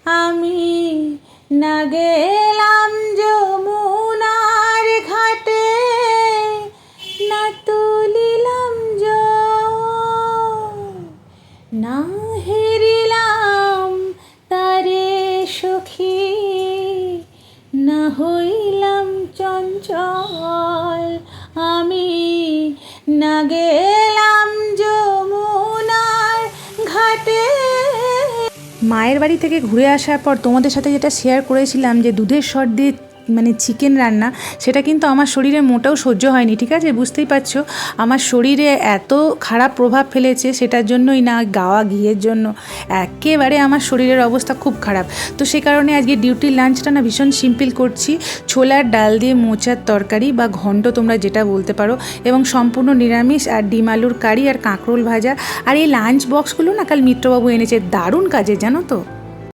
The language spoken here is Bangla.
আমি না গেলাম যমুনার ঘাটে, না তুলিলাম জল, না হেরিলাম তারে সখী, না হইলাম চঞ্চল। আমি না গেলাম যমুনার ঘাটে। মায়ের বাড়ি থেকে ঘুরে আসার পর তোমাদের সাথে যেটা শেয়ার করেছিলাম যে দুধের সর দিয়ে চিকেন রান্না, সেটা কিন্তু আমার শরীরে মোটেও সহ্য হয়নি। ঠিক আছে, বুঝতেই পারছো আমার শরীরে এত খারাপ প্রভাব ফেলেছে, সেটার জন্যই না, গাওয়া ঘিয়ের জন্য একেবারে আমার শরীরের অবস্থা খুব খারাপ। তো সে কারণে আজকে ডিউটির লাঞ্চটা না ভীষণ সিম্পল করছি, ছোলার ডাল দিয়ে মোচার তরকারি বা ঘন্ট তোমরা যেটা বলতে পারো, এবং সম্পূর্ণ নিরামিষ, আর ডিম আলুর কারি আর কাঁকরোল ভাজা। আর এই লাঞ্চ বক্সগুলো না কাল মিত্রবাবু এনেছে, দারুণ কাজে জানো তো।